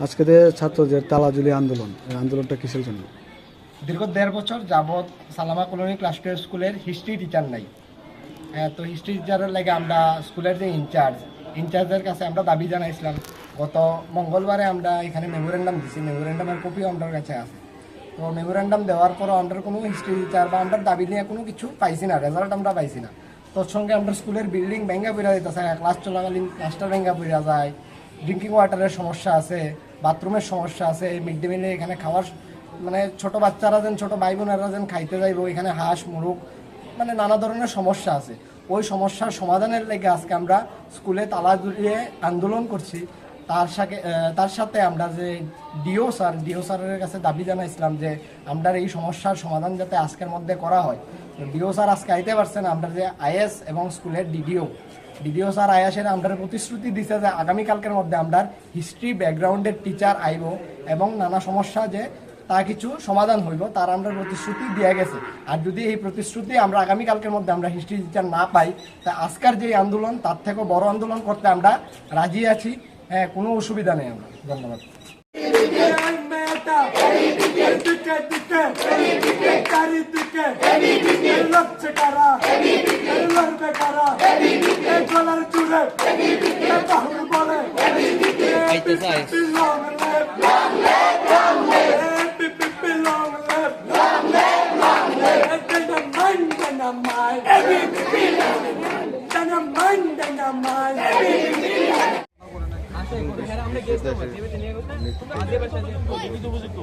আজকে যে ছাত্রদের তালাজুলি আন্দোলন, এই আন্দোলনটা কিসের জন্য? দীর্ঘ 1.5 বছর যাবৎ সালামা কলোনি ক্লাস 12 স্কুলের হিস্ট্রি টিচার নাই। তো হিস্ট্রি টিচারের লাগে আমরা স্কুলের যে ইনচার্জের কাছে আমরা দাবি জানাইছিলাম। গত মঙ্গলবারে আমরা এখানে মেমোরেন্ডাম দিছি, মেমোরেন্ডামের কপিও আমাদের কাছে আছে। তো মেমোরেন্ডাম দেওয়ার পরও আমরা কোনো হিস্ট্রি টিচার বা আমরা দাবি নিয়ে কোনো কিছু পাইছি না, রেজাল্ট আমরা পাইছি না। তোর সঙ্গে আমরা স্কুলের বিল্ডিং ভেঙ্গা পড়া দিতেছে, ক্লাস চলাকালীন ক্লাসটা ভেঙ্গা পড়া যায়, ড্রিঙ্কিং ওয়াটারের সমস্যা আছে, বাথরুমের সমস্যা আছে, মিড ডে মিলে এখানে খাওয়ার মানে ছোট বাচ্চারা যেন, ছোট ভাই বোনেরা যেন খাইতে যাইব, এখানে হাঁস মুরগ মানে নানা ধরনের সমস্যা আছে। ওই সমস্যার সমাধানের লেগে আজকে আমরা স্কুলে তালা ঝুলিয়ে আন্দোলন করছি। তার সাথে আমরা যে ডিও স্যারের কাছে দাবি জানাইছিলাম যে আমরা এই সমস্যার সমাধান যাতে আজকের মধ্যে করা হয়। ডিও স্যার আজকে আইতে পারছেন। আমরা যে আইএস এবং স্কুলের ডিডিও স্যার আয়াসের আমরা প্রতিশ্রুতি দিছে যে আগামীকালকের মধ্যে আমরা হিস্ট্রি ব্যাকগ্রাউন্ডের টিচার আইব এবং নানা সমস্যা যে তা কিছু সমাধান হইব, তার আমরা প্রতিশ্রুতি দিয়ে গেছে। আর যদি এই প্রতিশ্রুতি আমরা আগামীকালকের মধ্যে আমরা হিস্ট্রি টিচার না পাই, তা আজকের যে আন্দোলন তার থেকেও বড় আন্দোলন করতে আমরা রাজি আছি। হ্যাঁ, কোনো অসুবিধা নেই। আমরা ধন্যবাদ।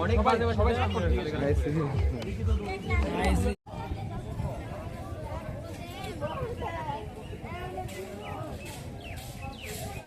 অনেক